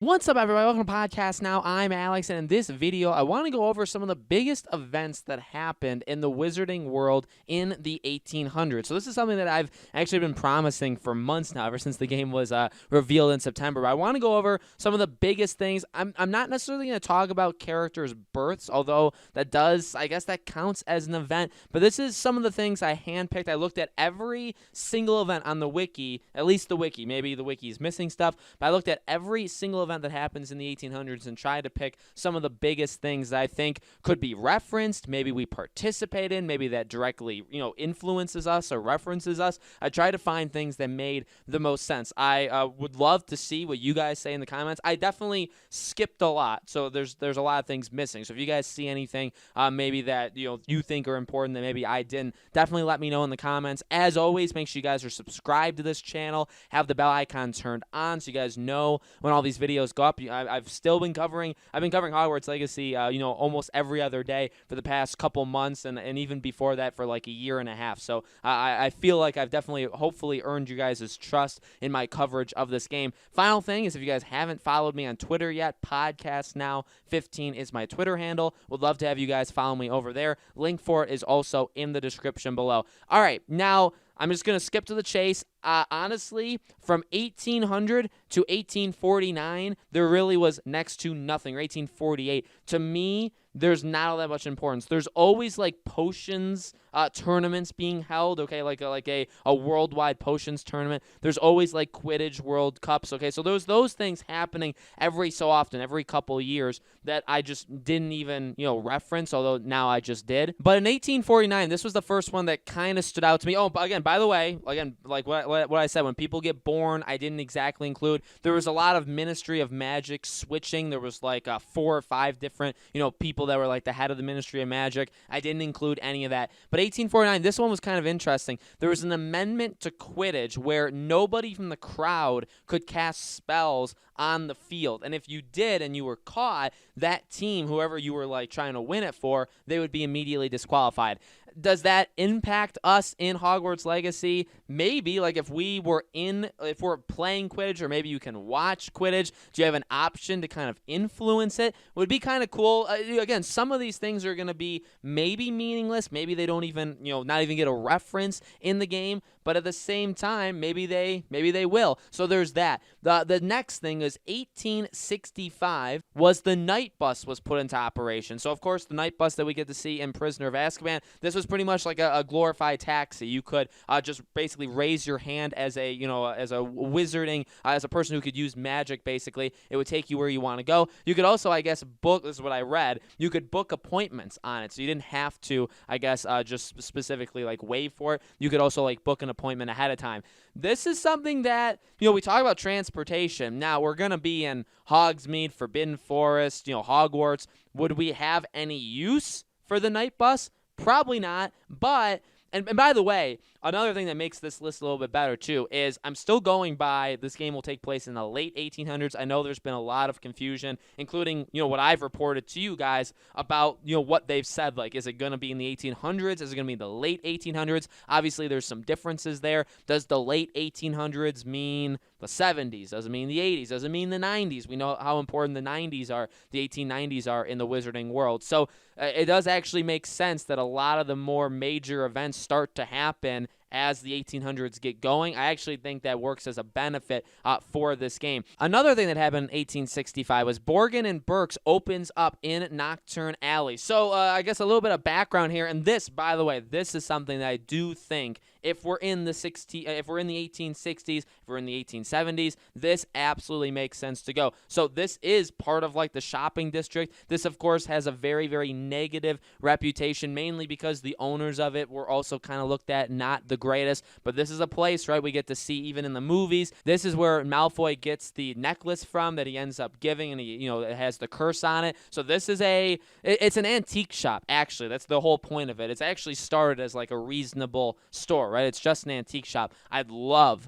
What's up, everybody? Welcome to Podcast Now. I'm Alex, and in this video, I want to go over some of the biggest events that happened in the wizarding world in the 1800s. So this is something that I've actually been promising for months now, ever since the game was revealed in September. But I want to go over some of the biggest things. I'm not necessarily going to talk about characters' births, although that does, I guess that counts as an event. But this is some of the things I handpicked. I looked at every single event on the wiki, at least the wiki. Maybe the wiki is missing stuff, but I looked at every single event that happens in the 1800s and try to pick some of the biggest things that I think could be referenced, maybe we participate in, maybe that directly, influences us or references us. I try to find things that made the most sense. I would love to see what you guys say in the comments. I definitely skipped a lot, so there's a lot of things missing. So if you guys see anything maybe that you think are important that maybe I didn't, definitely let me know in the comments. As always, make sure you guys are subscribed to this channel, have the bell icon turned on so you guys know when all these videos go up. I've been covering Hogwarts Legacy, almost every other day for the past couple months, and even before that for like a year and a half. So I feel like I've definitely, hopefully, earned you guys' trust in my coverage of this game. Final thing is, if you guys haven't followed me on Twitter yet, Podcast Now 15 is my Twitter handle. Would love to have you guys follow me over there. Link for it is also in the description below. All right, now I'm just going to skip to the chase. Honestly, from 1800 to 1849, there really was next to nothing, or 1848. To me, there's not all that much importance. There's always like potions tournaments being held, okay, like a worldwide potions tournament. There's always like Quidditch World Cups, okay, so there's those things happening every so often, every couple of years, that I just didn't even, reference, although now I just did. But in 1849, this was the first one that kind of stood out to me. Oh, again, by the way, like what I said, when people get born, I didn't exactly include. There was a lot of Ministry of Magic switching. There was like 4 or 5 different, people that were like the head of the Ministry of Magic. I didn't include any of that. But 1849, this one was kind of interesting. There was an amendment to Quidditch where nobody from the crowd could cast spells on the field. And if you did and you were caught, that team, whoever you were like trying to win it for, they would be immediately disqualified. Does that impact us in Hogwarts Legacy? Maybe, like if we're playing Quidditch, or maybe you can watch Quidditch, do you have an option to kind of influence it? It would be kind of cool. Again, some of these things are going to be maybe meaningless. Maybe they don't even, not even get a reference in the game. But at the same time, maybe they will. So there's that. The next thing is 1865 was the night bus was put into operation. So of course the night bus that we get to see in Prisoner of Azkaban, this was pretty much like a glorified taxi. You could just basically raise your hand as a wizarding, as a person who could use magic. Basically, it would take you where you want to go. You could also, I guess, book. This is what I read. You could book appointments on it, so you didn't have to, I guess, just specifically like wait for it. You could also like book an appointment ahead of time. This is something that, we talk about transportation. Now, we're going to be in Hogsmeade, Forbidden Forest, Hogwarts. Would we have any use for the night bus? Probably not, but, and by the way, another thing that makes this list a little bit better, too, is I'm still going by this game will take place in the late 1800s. I know there's been a lot of confusion, including, what I've reported to you guys about, what they've said. Like, is it going to be in the 1800s? Is it going to be the late 1800s? Obviously, there's some differences there. Does the late 1800s mean the 70s? Does it mean the 80s? Does it mean the 90s? We know how important the 90s are, the 1890s are in the wizarding world. So it does actually make sense that a lot of the more major events start to happen as the 1800s get going. I actually think that works as a benefit for this game. Another thing that happened in 1865 was Borgin and Burke's opens up in Nocturne Alley. So I guess a little bit of background here, and this, by the way, this is something that I do think, if we're in the 1860s, if we're in the 1870s, this absolutely makes sense to go. So this is part of like the shopping district. This, of course, has a very, very negative reputation, mainly because the owners of it were also kind of looked at not the greatest. But this is a place, right, we get to see even in the movies. This is where Malfoy gets the necklace from that he ends up giving, and he, it has the curse on it. So this is it's an antique shop, actually. That's the whole point of it. It's actually started as like a reasonable store. store, right? It's just an antique shop. I'd love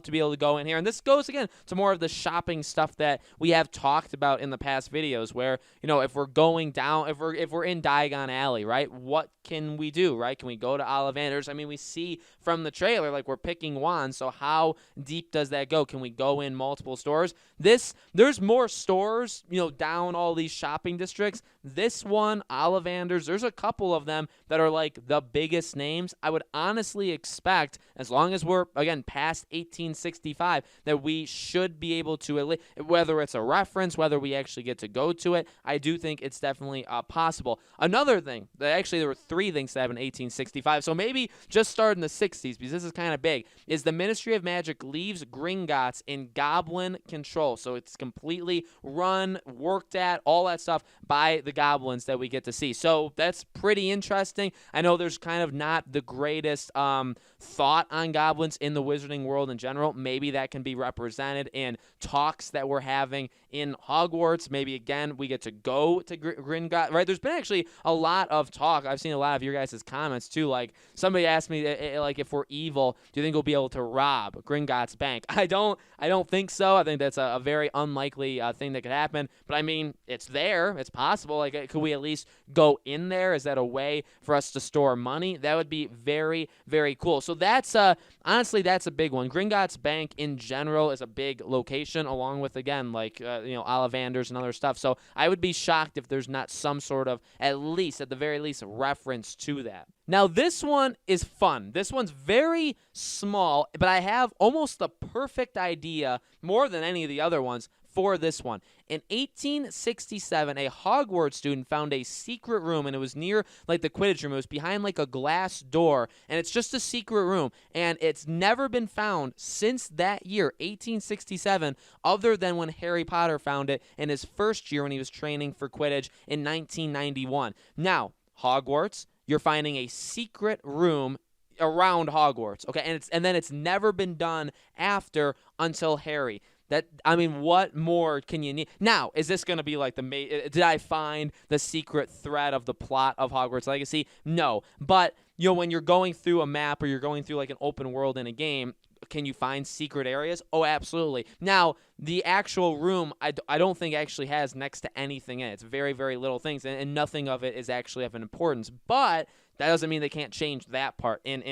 to be able to go in here. And this goes, again, to more of the shopping stuff that we have talked about in the past videos where, if we're going down, if we're in Diagon Alley, right, what can we do, right? Can we go to Ollivanders? I mean, we see from the trailer, like, we're picking wands, so how deep does that go? Can we go in multiple stores? There's more stores, down all these shopping districts. This one, Ollivanders, there's a couple of them that are, like, the biggest names. I would honestly expect, as long as we're, again, past 1865, that we should be able to, whether it's a reference, whether we actually get to go to it, I do think it's definitely possible. Another thing, there were 3 things that happened in 1865, so maybe just start in the 60s, because this is kind of big, is the Ministry of Magic leaves Gringotts in goblin control. So it's completely run, worked at, all that stuff by the goblins that we get to see. So that's pretty interesting. I know there's kind of not the greatest thought on goblins in the wizarding world in general. Maybe that can be represented in talks that we're having in Hogwarts. Maybe, again, we get to go to Gringotts, right? There's been actually a lot of talk. I've seen a lot of your guys' comments, too. Like, somebody asked me, like, if we're evil, do you think we'll be able to rob Gringotts Bank? I don't think so. I think that's a very unlikely thing that could happen. But, I mean, it's there. It's possible. Like, could we at least go in there? Is that a way for us to store money? That would be very, very cool. So that's, honestly, that's a big one. Gringotts Bank in general is a big location, along with, again, like, Ollivanders and other stuff. So I would be shocked if there's not some sort of, at the very least, reference to that. Now, this one is fun. This one's very small, but I have almost the perfect idea, more than any of the other ones, for this one. In 1867, a Hogwarts student found a secret room, and it was near, like, the Quidditch room. It was behind, like, a glass door, and it's just a secret room, and it's never been found since that year, 1867, other than when Harry Potter found it in his first year when he was training for Quidditch in 1991. Now, Hogwarts, you're finding a secret room around Hogwarts, okay? And then it's never been done after until Harry. What more can you need? Now, is this going to be like did I find the secret thread of the plot of Hogwarts Legacy? No. But, when you're going through a map or you're going through, like, an open world in a game, can you find secret areas? Oh, absolutely. Now, the actual room, I don't think actually has next to anything in it. It's very, very little things, and nothing of it is actually of an importance. But that doesn't mean they can't change that part. And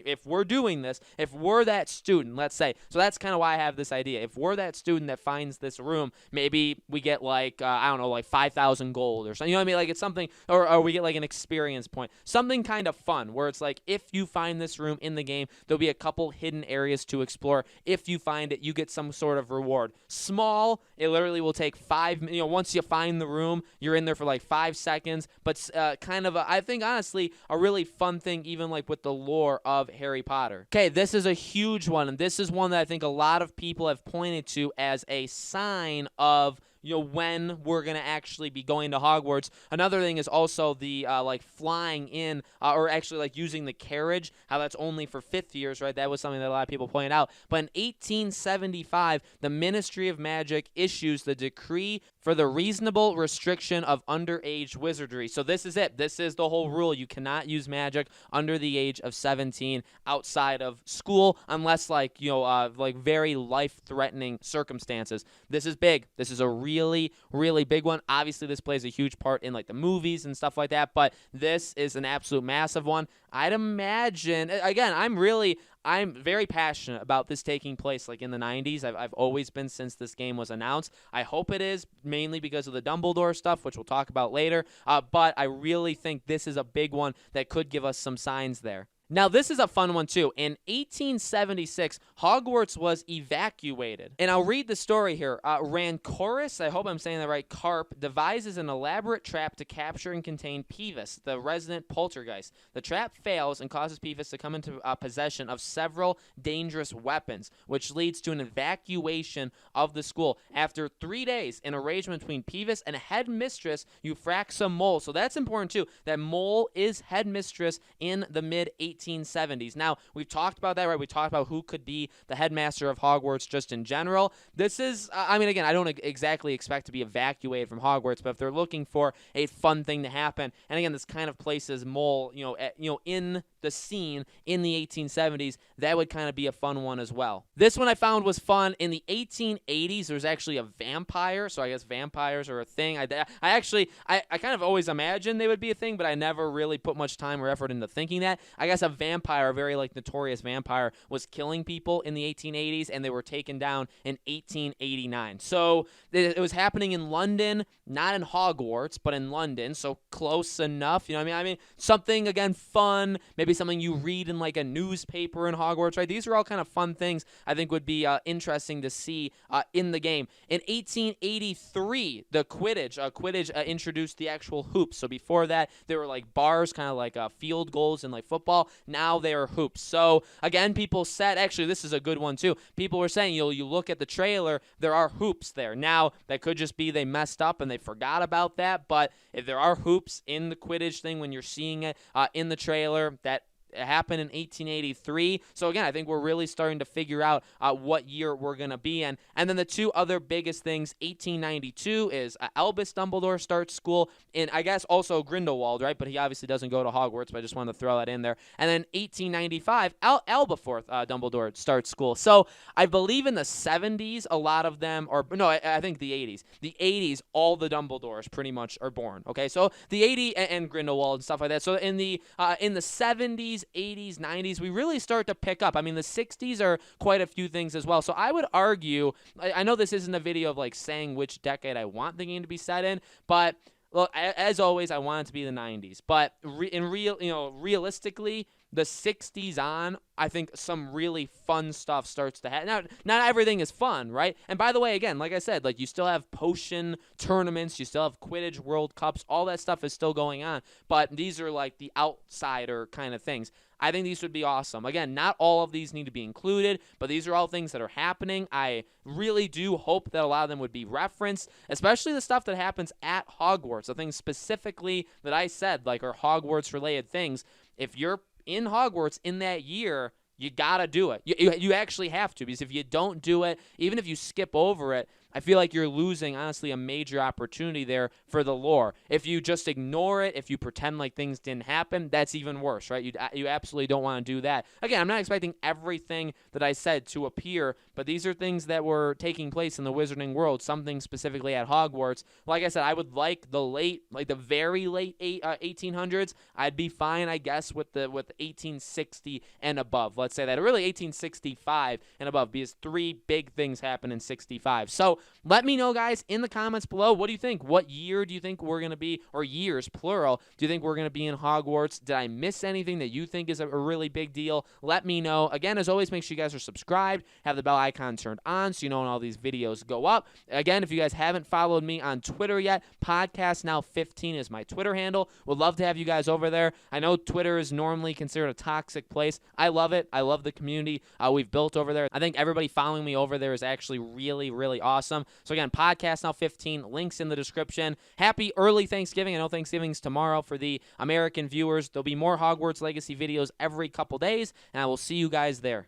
if we're doing this, if we're that student, let's say, so that's kind of why I have this idea. If we're that student that finds this room, maybe we get, like, like 5,000 gold or something. You know what I mean? Like, it's something, or we get, like, an experience point. Something kind of fun where it's like, if you find this room in the game, there'll be a couple hidden areas to explore. If you find it, you get some sort of reward. Small, it literally will take once you find the room, you're in there for, like, 5 seconds. But kind of, I think, honestly, a really fun thing, even, like, with the lore of Harry Potter. Okay, this is a huge one, and this is one that I think a lot of people have pointed to as a sign of when we're going to actually be going to Hogwarts. Another thing is also the, flying in, or actually, like, using the carriage, how that's only for 5th years, right? That was something that a lot of people pointed out. But in 1875, the Ministry of Magic issues the decree for the reasonable restriction of underage wizardry. So this is it. This is the whole rule. You cannot use magic under the age of 17 outside of school unless, like, very life-threatening circumstances. This is big. This is a really, really big one. Obviously, this plays a huge part in, like, the movies and stuff like that, but this is an absolute massive one. I'd imagine, again, I'm very passionate about this taking place, like, in the 90s. I've always been since this game was announced. I hope it is, mainly because of the Dumbledore stuff, which we'll talk about later, but I really think this is a big one that could give us some signs there. Now, this is a fun one, too. In 1876, Hogwarts was evacuated. And I'll read the story here. Rancorous, I hope I'm saying that right, Carp, devises an elaborate trap to capture and contain Peeves, the resident poltergeist. The trap fails and causes Peeves to come into possession of several dangerous weapons, which leads to an evacuation of the school. After 3 days, an arrangement between Peeves and headmistress Euphraxa Mole. So that's important, too. That Mole is headmistress in the mid-1870s. Now, we've talked about that, right? We talked about who could be the headmaster of Hogwarts just in general. This is, again, I don't exactly expect to be evacuated from Hogwarts, but if they're looking for a fun thing to happen, and again, this kind of places Mole, in the scene in the 1870s, that would kind of be a fun one as well. This one I found was fun. In the 1880s, there's actually a vampire, so I guess vampires are a thing. I kind of always imagined they would be a thing, but I never really put much time or effort into thinking that. I guess a vampire, a very like notorious vampire, was killing people in the 1880s, and they were taken down in 1889. So it was happening in London, not in Hogwarts, but in London, so close enough. You know what I mean? Something, again, fun, maybe something you read in like a newspaper in Hogwarts, right? These are all kind of fun things I think would be interesting to see in the game. In 1883, the Quidditch introduced the actual hoops. So before that, there were like bars, kind of like field goals in like football. Now they are hoops. So again, people said, actually, this is a good one too. People were saying, you look at the trailer, there are hoops there. Now, that could just be they messed up and they forgot about that, but if there are hoops in the Quidditch thing when you're seeing it in the trailer, that happened in 1883. So again, I think we're really starting to figure out what year we're going to be in. And then the two other biggest things, 1892 is Albus Dumbledore starts school in, I guess, also Grindelwald, right? But he obviously doesn't go to Hogwarts, but I just wanted to throw that in there. And then 1895, Albaforth Dumbledore starts school. So I believe in the 70s, a lot of them, or no, I think the 80s. The 80s, all the Dumbledores pretty much are born, okay? So the 80 and Grindelwald and stuff like that. So in the 70s, 80s, 90s, we really start to pick up. I mean, the 60s are quite a few things as well. So I would argue, I know this isn't a video of like saying which decade I want the game to be set in, but look, as always, I want it to be the 90s. But realistically, the 60s on, I think some really fun stuff starts to happen. Now, not everything is fun, right? And by the way, again, like I said, like you still have potion tournaments, you still have Quidditch World Cups, all that stuff is still going on. But these are like the outsider kind of things. I think these would be awesome. Again, not all of these need to be included, but these are all things that are happening. I really do hope that a lot of them would be referenced, especially the stuff that happens at Hogwarts, the things specifically that I said, like are Hogwarts-related things. If you're in Hogwarts in that year, you gotta do it. You actually have to, because if you don't do it, even if you skip over it, I feel like you're losing, honestly, a major opportunity there for the lore. If you just ignore it, if you pretend like things didn't happen, that's even worse, right? You absolutely don't want to do that. Again, I'm not expecting everything that I said to appear, but these are things that were taking place in the Wizarding world, something specifically at Hogwarts. Like I said, I would like the very late 1800s. I'd be fine, I guess, with 1860 and above. Let's say that. Or really 1865 and above, because three big things happen in 65. So let me know, guys, in the comments below. What do you think? What year do you think we're going to be, or years, plural, do you think we're going to be in Hogwarts? Did I miss anything that you think is a really big deal? Let me know. Again, as always, make sure you guys are subscribed, have the bell icon turned on so you know when all these videos go up. Again, if you guys haven't followed me on Twitter yet, PodcastNow15 is my Twitter handle. Would love to have you guys over there. I know Twitter is normally considered a toxic place. I love it. I love the community we've built over there. I think everybody following me over there is actually really, really awesome. So again, Podcast Now 15, links in the description. Happy early Thanksgiving. I know Thanksgiving's tomorrow for the American viewers. There'll be more Hogwarts Legacy videos every couple days, and I will see you guys there.